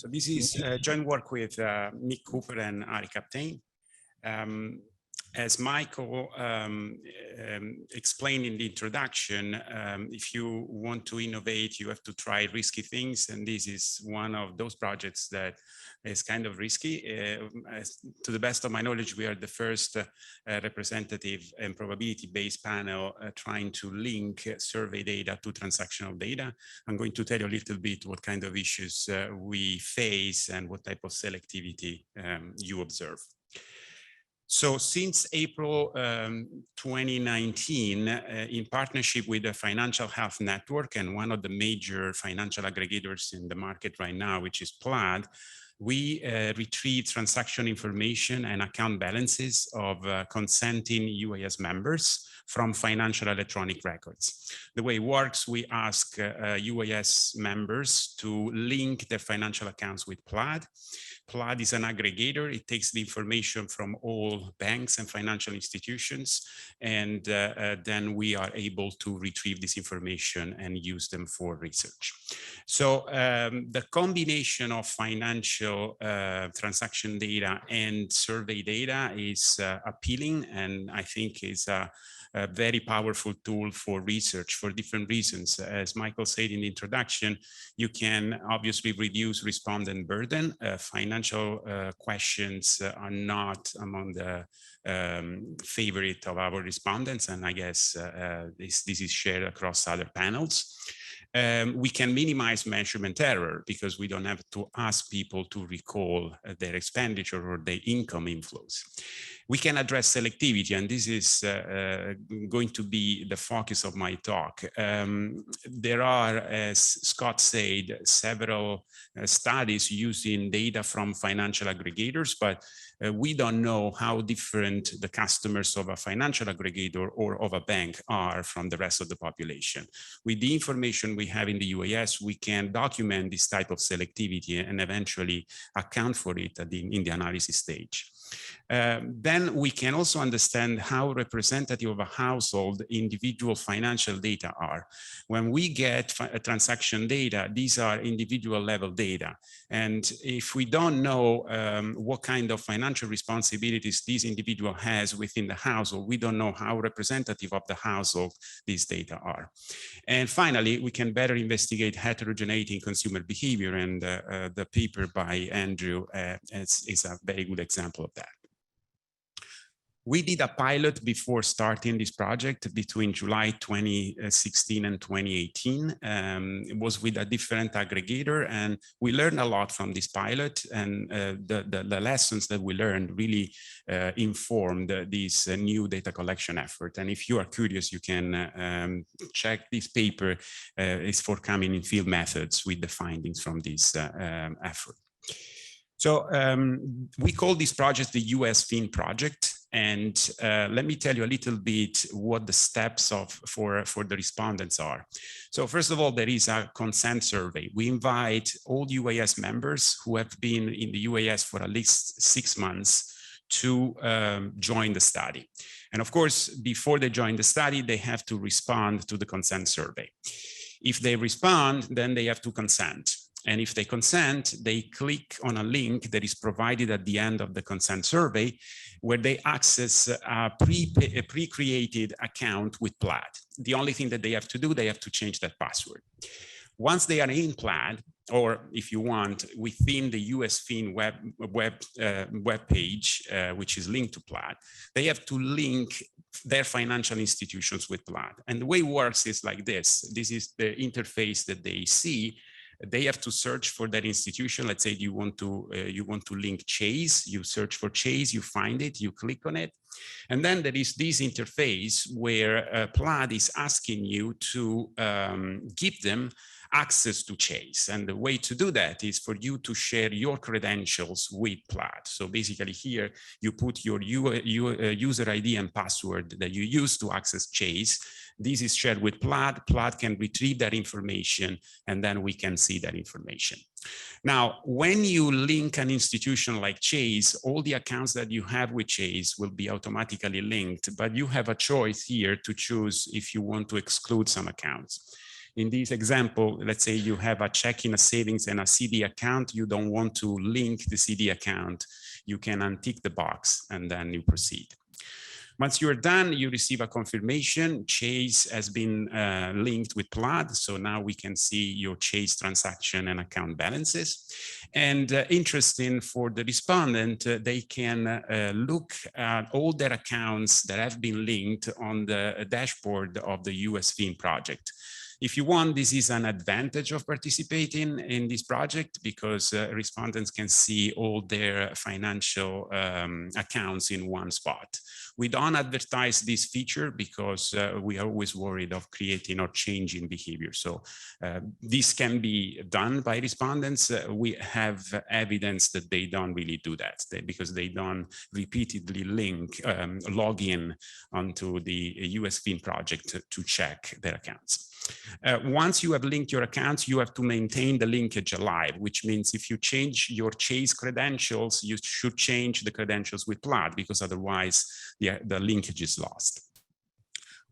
So this is joint work with Nick Cooper and Ari Captain. As Michael explained in the introduction, if you want to innovate, you have to try risky things. And this is one of those projects that is kind of risky. To the best of my knowledge, we are the first representative and probability-based panel trying to link survey data to transactional data. I'm going to tell you a little bit what kind of issues we face and what type of selectivity you observe. So since April 2019, in partnership with the Financial Health Network and one of the major financial aggregators in the market right now, which is Plaid, we retrieve transaction information and account balances of consenting UAS members from financial electronic records. The way it works, we ask UAS members to link their financial accounts with Plaid. Plaid is an aggregator. It takes the information from all banks and financial institutions, and then we are able to retrieve this information and use them for research. So the combination of financial transaction data and survey data is appealing, and I think is a very powerful tool for research for different reasons. As Michael said in the introduction, you can obviously reduce respondent burden. Financial questions are not among the favorite of our respondents, and I guess this is shared across other panels. We can minimize measurement error because we don't have to ask people to recall their expenditure or their income inflows. We can address selectivity, and this is going to be the focus of my talk. There are, as Scott said, several studies using data from financial aggregators, but we don't know how different the customers of a financial aggregator or of a bank are from the rest of the population. With the information we have in the UAS, we can document this type of selectivity and eventually account for it in the analysis stage. Then we can also understand how representative of a household individual financial data are. When we get transaction data, these are individual level data. And if we don't know what kind of financial responsibilities this individual has within the household, we don't know how representative of the household these data are. And finally, we can better investigate heterogeneity in consumer behavior, and the paper by Andrew is a very good example of that. We did a pilot before starting this project between July 2016 and 2018. It was with a different aggregator, and we learned a lot from this pilot, and the lessons that we learned really informed this new data collection effort. And if you are curious, you can check this paper. It's forthcoming in Field Methods with the findings from this effort. So we call this project the USFIN project. And let me tell you a little bit what the steps for the respondents are. So first of all, there is a consent survey. We invite all UAS members who have been in the UAS for at least 6 months to join the study. And of course, before they join the study, they have to respond to the consent survey. If they respond, then they have to consent. And if they consent, they click on a link that is provided at the end of the consent survey, where they access a pre-created account with Plaid. The only thing that they have to do, they have to change that password. Once they are in Plaid, or if you want, within the USFIN web page, which is linked to Plaid, they have to link their financial institutions with Plaid. And the way it works is like this. This is the interface that they see. They have to search for that institution. Let's say you want to link Chase. You search for Chase, you find it, you click on it. And then there is this interface where Plaid is asking you to give them access to Chase. And the way to do that is for you to share your credentials with Plaid. So basically here, you put your user ID and password that you use to access Chase. This is shared with Plaid. Plaid can retrieve that information, and then we can see that information. Now, when you link an institution like Chase, all the accounts that you have with Chase will be automatically linked, but you have a choice here to choose if you want to exclude some accounts. In this example, let's say you have a checking, a savings, and a CD account. You don't want to link the CD account. You can untick the box and then you proceed. Once you're done, you receive a confirmation. Chase has been linked with Plaid. So now we can see your Chase transaction and account balances. And interesting for the respondent, they can look at all their accounts that have been linked on the dashboard of the US FIN project. If you want, this is an advantage of participating in this project because respondents can see all their financial accounts in one spot. We don't advertise this feature because we are always worried of creating or changing behavior. So this can be done by respondents. We have evidence that they don't really do that because they don't repeatedly log in onto the US FIN project to check their accounts. Once you have linked your accounts, you have to maintain the linkage alive, which means if you change your Chase credentials, you should change the credentials with Plaid because otherwise the linkage is lost.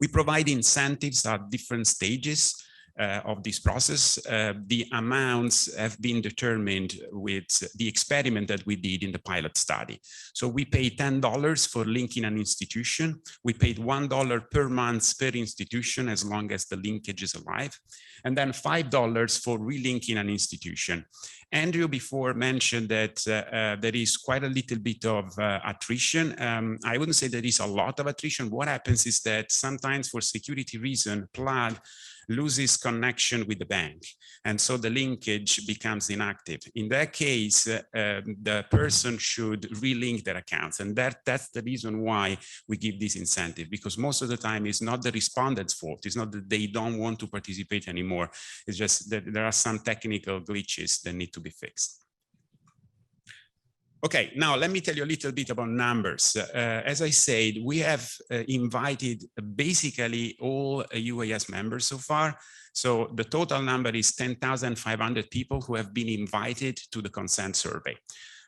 We provide incentives at different stages of this process. The amounts have been determined with the experiment that we did in the pilot study. So we pay $10 for linking an institution. We paid $1 per month per institution as long as the linkage is alive. And then $5 for relinking an institution. Andrew before mentioned that there is quite a little bit of attrition. I wouldn't say there is a lot of attrition. What happens is that sometimes for security reason, Plaid loses connection with the bank. And so the linkage becomes inactive. In that case, the person should relink their accounts. And that's the reason why we give this incentive, because most of the time it's not the respondent's fault. It's not that they don't want to participate anymore. It's just that there are some technical glitches that need to be fixed. Okay, now let me tell you a little bit about numbers. As I said, we have invited basically all UAS members so far. So the total number is 10,500 people who have been invited to the consent survey.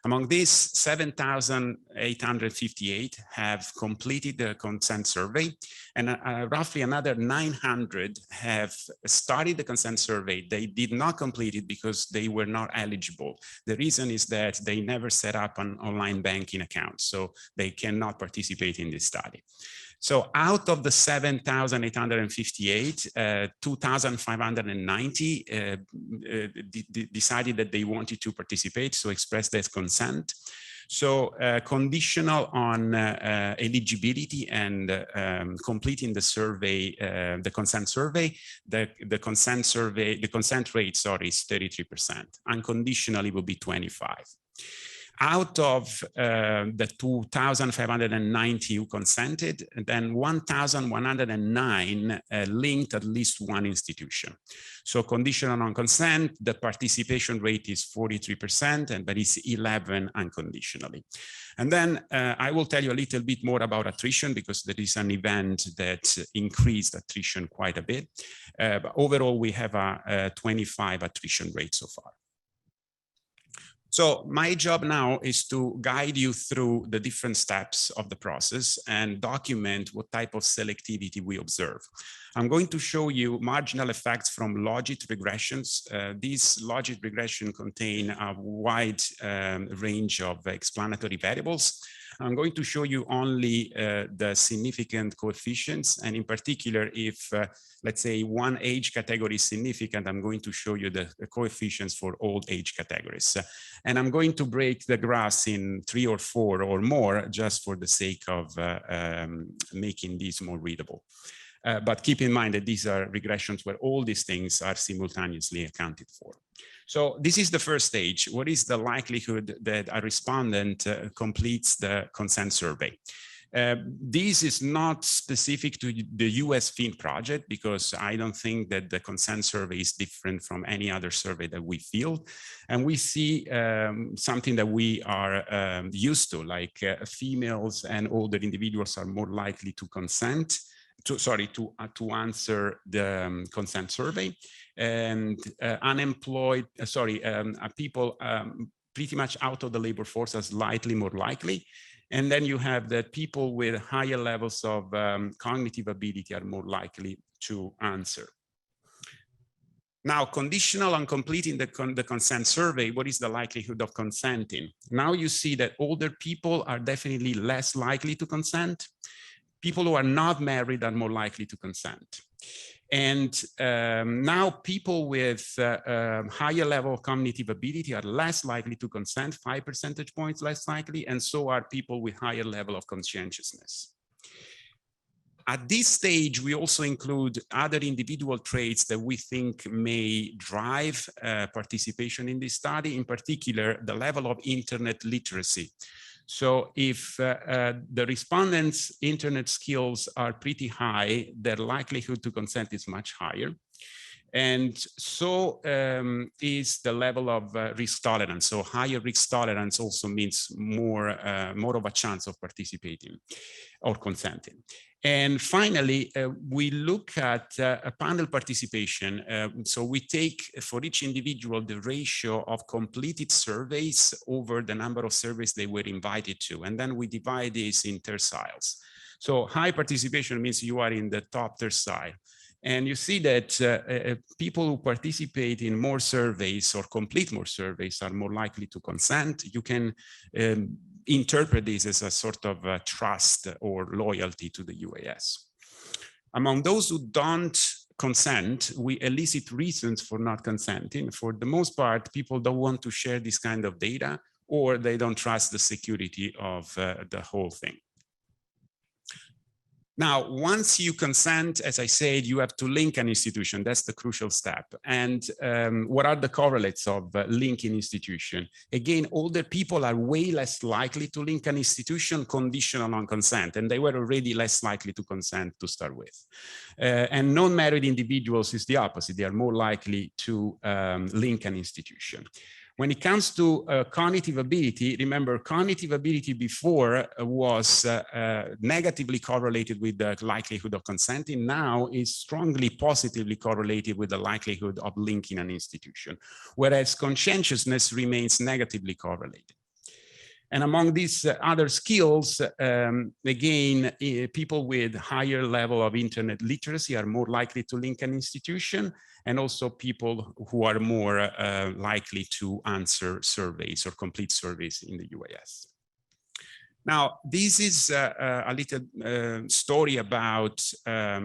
Among these, 7,858 have completed the consent survey, and roughly another 900 have started the consent survey. They did not complete it because they were not eligible. The reason is that they never set up an online banking account, so they cannot participate in this study. So out of the 7,858, 2,590 decided that they wanted to participate, so expressed their consent. So conditional on eligibility and completing the survey, the consent survey, the consent rate, sorry, is 33%. Unconditionally will be 25%. Out of the 2,590 who consented, then 1,109 linked at least one institution. So conditional on consent, the participation rate is 43%, but it's 11 unconditionally. And then I will tell you a little bit more about attrition because there is an event that increased attrition quite a bit. But overall, we have a 25 attrition rate so far. So my job now is to guide you through the different steps of the process and document what type of selectivity we observe. I'm going to show you marginal effects from logit regressions. These logit regressions contain a wide range of explanatory variables. I'm going to show you only the significant coefficients, and in particular, if let's say one age category is significant, I'm going to show you the coefficients for all age categories. And I'm going to break the graphs in 3 or 4 or more just for the sake of making these more readable. But keep in mind that these are regressions where all these things are simultaneously accounted for. So this is the first stage. What is the likelihood that a respondent completes the consent survey? This is not specific to the US FIN project because I don't think that the consent survey is different from any other survey that we field. And we see something that we are used to, like females and older individuals are more likely to consent. To answer the consent survey, and unemployed, people pretty much out of the labor force are slightly more likely. And then you have that people with higher levels of cognitive ability are more likely to answer. Now, conditional on completing the consent survey, what is the likelihood of consenting? Now you see that older people are definitely less likely to consent. People who are not married are more likely to consent. And now people with higher level of cognitive ability are less likely to consent, 5 percentage points less likely, and so are people with higher level of conscientiousness. At this stage, we also include other individual traits that we think may drive participation in this study, in particular, the level of internet literacy. So if the respondents' internet skills are pretty high, their likelihood to consent is much higher. And so is the level of risk tolerance. So higher risk tolerance also means more of a chance of participating or consenting. And finally, we look at a panel participation. So we take for each individual the ratio of completed surveys over the number of surveys they were invited to. And then we divide this in terciles. So high participation means you are in the top tercile. And you see that people who participate in more surveys or complete more surveys are more likely to consent. You can interpret this as a sort of trust or loyalty to the UAS. Among those who don't consent, we elicit reasons for not consenting. For the most part, people don't want to share this kind of data, or they don't trust the security of the whole thing. Now, once you consent, as I said, you have to link an institution. That's the crucial step. And what are the correlates of linking institution? Again, older people are way less likely to link an institution conditional on consent, and they were already less likely to consent to start with. And non-married individuals is the opposite. They are more likely to link an institution. When it comes to cognitive ability, remember, cognitive ability before was negatively correlated with the likelihood of consenting. Now is strongly positively correlated with the likelihood of linking an institution, whereas conscientiousness remains negatively correlated. And among these other skills, again, people with higher level of internet literacy are more likely to link an institution, and also people who are more likely to answer surveys or complete surveys in the UAS. Now, this is a little story about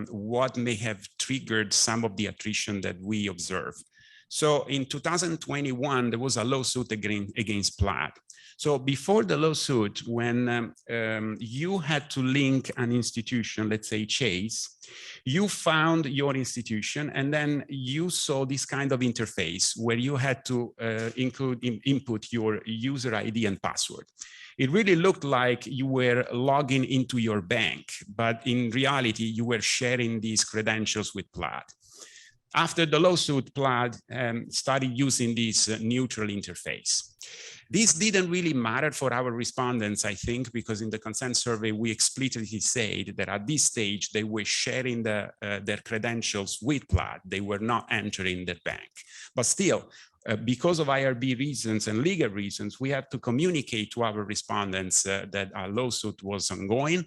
what may have triggered some of the attrition that we observe. So in 2021, there was a lawsuit against Plaid. So before the lawsuit, when you had to link an institution, let's say Chase, you found your institution, and then you saw this kind of interface where you had to input your user ID and password. It really looked like you were logging into your bank, but in reality, you were sharing these credentials with Plaid. After the lawsuit, Plaid started using this neutral interface. This didn't really matter for our respondents, I think, because in the consent survey, we explicitly said that at this stage, they were sharing their credentials with Plaid. They were not entering the bank. But still, because of IRB reasons and legal reasons, we had to communicate to our respondents that a lawsuit was ongoing.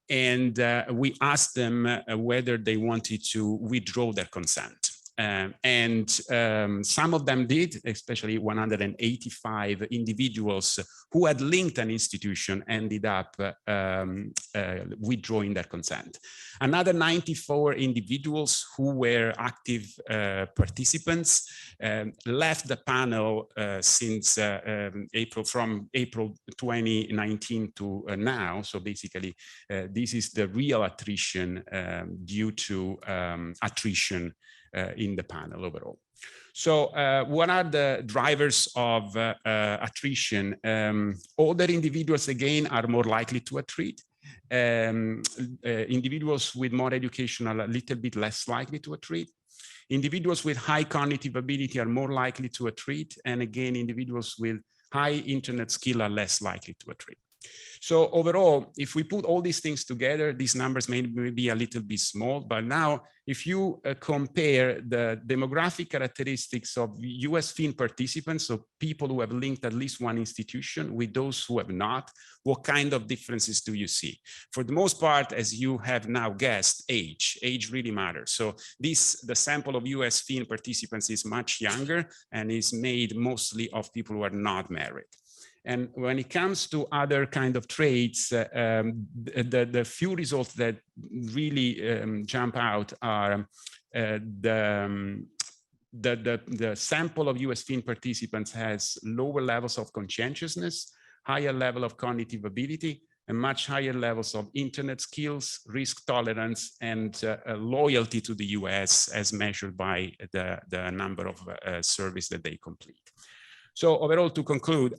And we asked them whether they wanted to withdraw their consent. Some of them did, especially 185 individuals who had linked an institution ended up withdrawing their consent. Another 94 individuals who were active participants left the panel since from April 2019 to now. So basically, this is the real attrition due to attrition in the panel overall. So what are the drivers of attrition? Older individuals, again, are more likely to attrit. Individuals with more education are a little bit less likely to attrit. Individuals with high cognitive ability are more likely to attrit. And again, individuals with high internet skill are less likely to attrit. So overall, if we put all these things together, these numbers may be a little bit small, but now if you compare the demographic characteristics of US FIN participants, so people who have linked at least one institution, with those who have not, what kind of differences do you see? For the most part, as you have now guessed, age really matters. So the sample of US FIN participants is much younger and is made mostly of people who are not married. And when it comes to other kind of traits, the few results that really jump out are the sample of US FIN participants has lower levels of conscientiousness, higher level of cognitive ability, and much higher levels of internet skills, risk tolerance, and loyalty to the US as measured by the number of surveys that they complete. So overall, to conclude,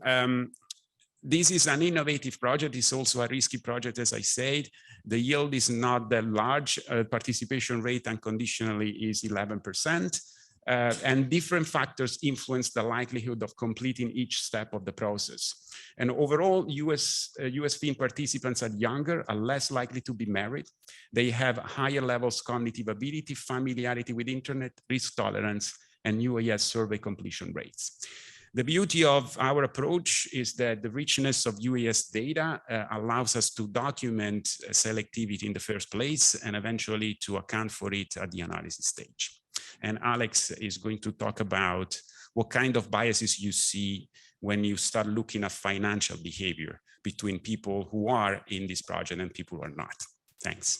this is an innovative project. It's also a risky project, as I said. The yield is not that large. Participation rate unconditionally is 11%. And different factors influence the likelihood of completing each step of the process. And overall, US FIN participants are younger, are less likely to be married. They have higher levels of cognitive ability, familiarity with internet, risk tolerance, and UAS survey completion rates. The beauty of our approach is that the richness of UAS data allows us to document selectivity in the first place and eventually to account for it at the analysis stage. And Alex is going to talk about what kind of biases you see when you start looking at financial behavior between people who are in this project and people who are not. Thanks.